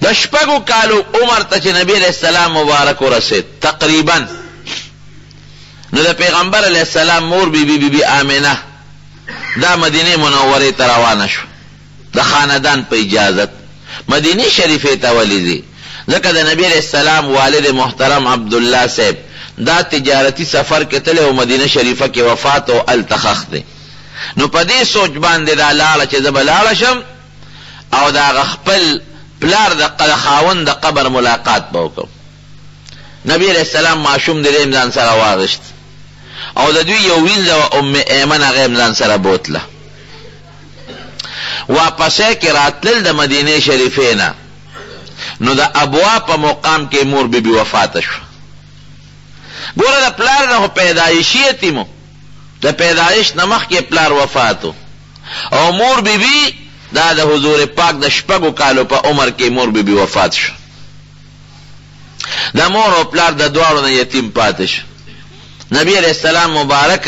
د شپږو کالو عمر ته چې نبی علیہ السلام مبارک ورسید تقریبا، نو د پیغمبر علیہ السلام مور بی آمینه دا مدینه منوره ته روانه شو د خاندان په اجازت. مدینه شریفه ته ولیدي ځکه د نبی علیہ السلام والد محترم عبدالله صاحب دا تجارتی سفر کې تله او مدینه شریفه کې وفات او التخخ دی. نو په دې سوچ باندې دا لاړه چې زه به لاړه شم او دا خپل پلار د خاوند د قبر ملاقات به وکړم. نبی علیہ السلام معشوم د ځان سره واغشت او د دوی یو وینځه ام ایمن هغه ځان سره بوتله. واپسې کې راتلل د مدینه شریفه نه، نو د ابوا په مقام کې مور بی وفات شو. ګوره د پلار نه پیدایشي یتیمو، د پیدایش نه مخکې پلار وفاتو او مور بی دا د حضور پاک د شپږو کالو په عمر کې مور بی وفات شو. د مور او پلار د دواړو نه یتیم پاتې شو. نبی علیہ السلام مبارک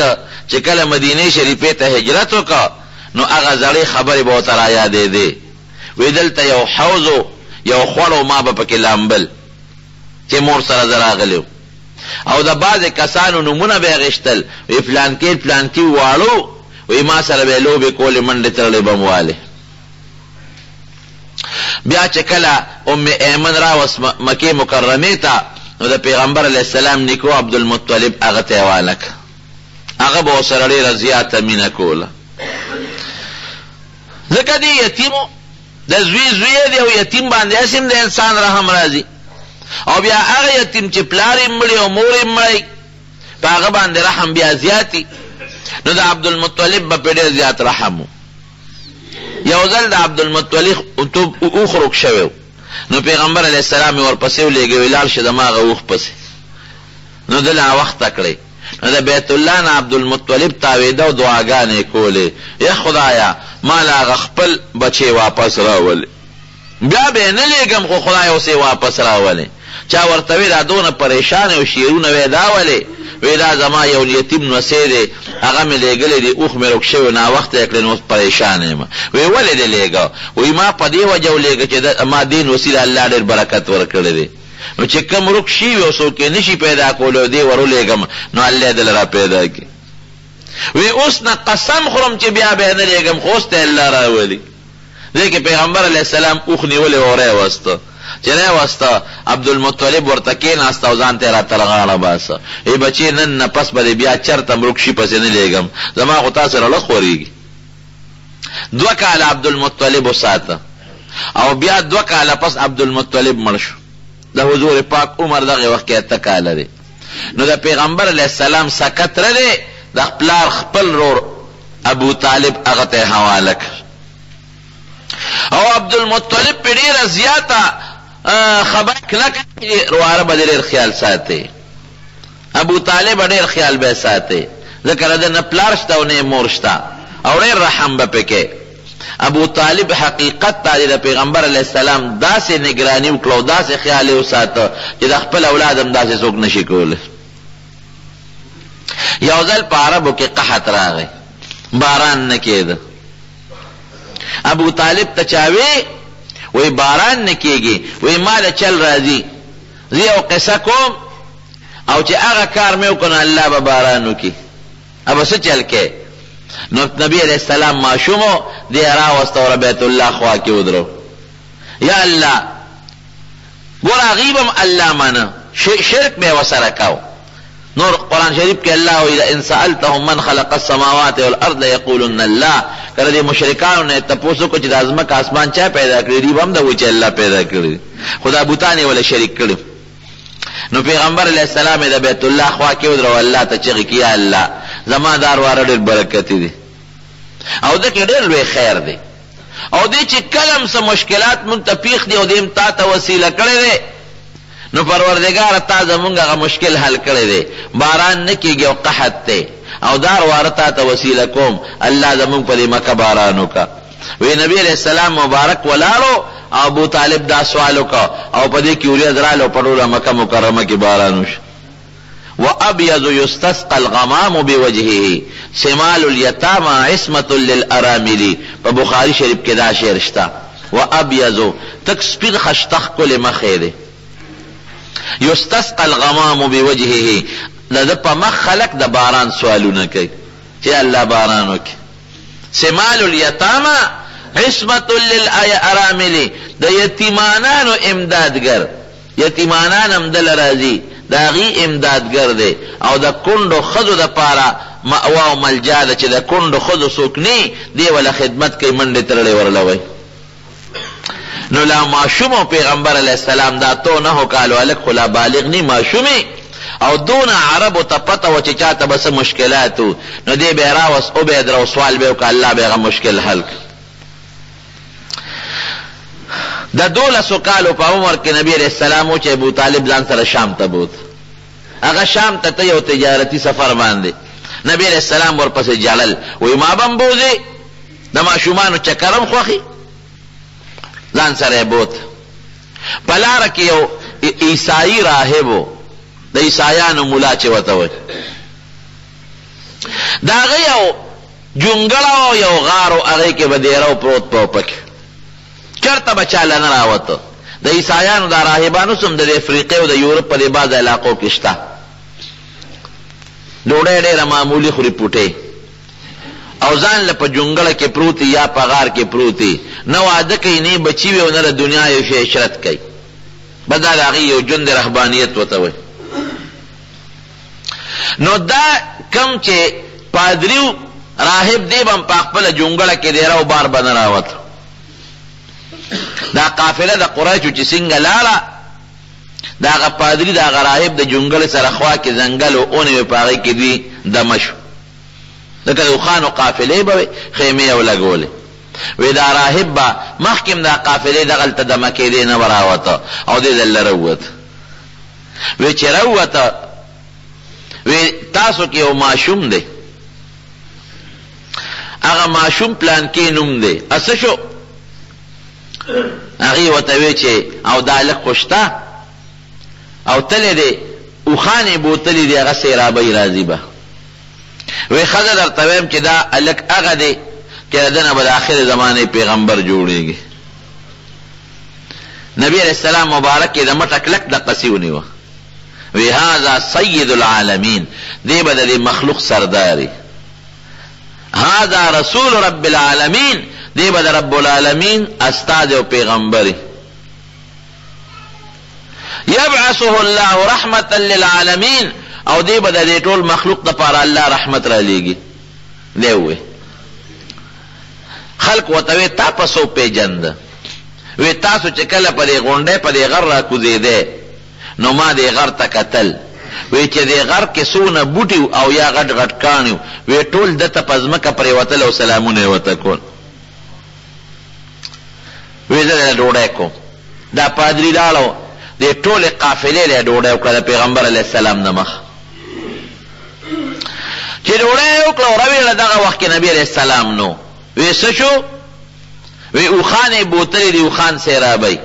چې کله مدینه شریفه ته هجرت وکړ نو هغه زړې خبرې به ورته رایادې دي. وی دلته یو حوض یو خوړو ما به پکې لامبل چې مور سره زه راغلی او د بعضې کسانو نومونه به یې اخیستل، وی فلانکي واړو، وی ما سره به یې لوبې کولې منډې تړلې به م والې. بیا چې کله ام ایمن راوس مکې مکرمې ته نو د پیغمبر علیہ السلام نیکو عبدالمطلب هغه ته یې حواله کړه. هغه به ورسره ډېره زیاته مینه کوله ځکه دې یتیمو د زوی دی او یتیم باندې اسیم د انسان رحم راځي. او بیا هغه یتیم چې پلار یې مړی او مور یې مړی په هغه باندې رحم بیا زیاتی. نو د عبدالمطلب به په ډېر زیات رحم و. یو ځل د عبدالمطلب اوښ روک شوی نو پیغمبر علیہ السلام ورپسې ولېږه وی لاړ شه د ما هغه اوښ پسې. نو ده ناوخته کړی. نو د بیت الله نه عبدالمطلب تاویده او دعاګانې کولې، یا خدایا ما له هغه خپل بچی واپس راولې، بیا به یې نه لېږم خو خدای اوس یې واپس راولې. چا ورته وی دا دونه پریشان او شعرونه وی دا ولې؟ وی دا زما یو یتیم نوسی دی هغه مې لېږلی دی اوښ مې روک شوی ناوخته یې کړی نو اوس پریشان یم. وی ولې دې لېږه؟ وی ما په دې وجه ولېږه چې ما دې نوسي د الله ډېر برکت ورکړی دی، نو چې کم روک شوي او څوک یې نشي پیدا کولی او دې ورولېږم نو الله یې دله را پیدا کړي. وی اوس نه قسم خورم چې بیا به یې نه لېږم خو اوس ته الله راولي. دې کې پیغمبر علیہ السلام اوښ نیولې او راوسته. چې راوسته عبدالمطلب ورته کېناسته او ځان ته یې راته غاړه باسه. ای بچې نن نه پس به دې بیا چېرته م روک شي پسې نه لېږم، زما خو تا سره لږ خورېږي. 2 کاله عبدالمطلب وساته او بیا 2 کاله پس عبدالمطلب مړ شو. د حضور پاک عمر دغه وخت کې 8 کاله دی. نو د پیغمبر علیہ السلام سکت رده د پلار خپل رور ابو طالب هغه ته حواله کړ. او عبدالمطلب په ډېره زیاته خبر کلک رواره به ډېر خیال ساتي. ابو طالب ډېر خیال به ساتي ځکه د نه پلار شته او نه مور شته او ډېر رحم به پکې. ابو طالب حقیقت ته د پیغمبر علیہ السلام داسې نگرانی وکړو، داسې خیال یې وساته چې د خپل اولاد هم داسې څوک نشي کولی. یو ځل په عربو کې قحط راغی، باران نه کېده. ابو طالب ته چاوی وی باران نه کېږي، وی ماله چل راځي زه یو قصه کوم او چې هغه کار مې وکړو الله به باران وکړي. ابه څه چل کې؟ نو نبی علیہ السلام معشومو دی راوسته او بیت الله خوا کې ودرو. یا الله ګوره غیبم الله منه شرک به وسره کاو. نور قرآن شریف کې الله وی ان سألتهم من خلق السماوات والارض یقولن الله. کله دې مشرکانو نه تاسو کو چې د ازمکه اسمان چا پیدا کړی دی هم دا وی چې الله پیدا کړی، خدا بوتانه ولا شریک کړی. نو پیغمبر علیہ السلام د بیت الله خوا کې ودرو، الله ته چغې کیا الله زما دار واره ډېر برکت دي او د کې ډېر لوی خیر دی او دې چې کلم سه مشکلات مونږ ته پیښ دي او دې تا ته وسیله کړی دی نو پروردگار تا زمونږ هغه مشکل حل کړی دی. باران نه کېږي او قحط دی او دار واره تا ته وسیله کوم الله زمونږ په دې مکه باران وکړه. وی نبی علیہ السلام مبارک ولاړو او ابو طالب دا سوال وکړه او په دې کې وریځ رالو په ټوله مکه مکرمه کې باران وشو. وابيض يستسقى الغمام بوجهه شمال اليتامى عصمة للارامل. په بخاری شریف کې دا شعر شته و ابیضو تک سپید خشتخ کل مخیده یستسقى الغمام بوجهه د په مخ خلق د باران سوالونه کوي چې الله باران وکړي. سمال الیتامى عصمة للارامل د یتیمانانو امدادګر، یتیمانان هم دل راځي دا غي امدادګر دی او د کندو خزو د پاره مأوا او ملجا ده چې د کندو خزو څوک نه دی ولا خدمت کوي منډه ترلې ورلوي. نو لا معشوم پیغمبر علیہ السلام دا تو نه کالو الک خلا بالغ نی معشومی او دون عربو ته پته و چې چاته بس مشکلاتو نو دی به راوس او به درو سوال به وک الله به مشکل حل. دا 12 کالو په عمر کې نبی علیہ السلام او چې ابو طالب ځان سره شام ته بوت. هغه شام ته یو تجارتی سفر باندې نبی علیہ السلام ورپسې جلل وې ما بم بوزي د ماشومانو چکرم خوخي ځان سره بوت. پلار کې یو عیسائی راهبو د عیسایانو مولا چې وته و دا غيو جونګړاو یو غارو هغه کې بدیرو پروت په پک چرته بچاله نه راوته. د عیسایانو د راهبانو سم د افریقا او د یورپ په بعض علاقو کې شته ډوډۍ ډېره معمولی خوري پټه او ځان له په جونګړه کې پروتي یا په غار کې پروتي نه واده کوي نه بچي وي نه د دنیا یو شی عشرت کوي بدل هغه یو جند رهبانیت وته وي. نو دا کم چې پادریو راهب دی بم په خپل جونګړه کې ډیر او بار بن راوت. دا قافله د قریشو چې څنګه لاړه دا غ پادری دا غ راهب د جونګړه سره خوا کې ځنګل او اونې په هغه کې دی دمشق دغه خانو قافله به خیمه او لګولې وې دا راهب با محکم دا قافله دغه ته د مکې دی نه وراوته او دې دل وروت وې چې وروته وې تاسو کې یو ماشوم دی هغه ماشوم پلان کې نوم دی اسه شو هغه وته وی چې او دالک خوشتا او تل دې او خانه بوتل دې هغه سیرابې راضی به وی خزر در تویم چې دا الک هغه دی چې دنه بل اخر زمانه پیغمبر جوړیږي. نبی علیہ السلام مبارک د مټک لک د قصیونی و وی هاذا سید العالمین دی بدل مخلوق سرداری هاذا رسول رب العالمین دی بدل رب العالمین استاد او پیغمبر یبعثه الله رحمتا للعالمین او دی بدل ټول مخلوق د پاره الله رحمت را لېږي دی وې خلق وتوي تاسو پیجند وی تاسو چې کله په غونډه په غر را کوزیده نو ما دې غر ته قتل وی چې دې غر کې سونه بوټي او یا غټ غټ کانیو وی ټول دته پزمکه پرې وتل او سلامونه وته کول وی زه ډوډۍ کوم دا پادری دالو دې ټول قافلې له ډوډۍ وکړه پیغمبر علی السلام نه مخ چې ډوډۍ وکړه راویل دغه وخت کې نبی علیہ السلام نو وی څه شو وی او خانه بوتل دی او خان سیرابای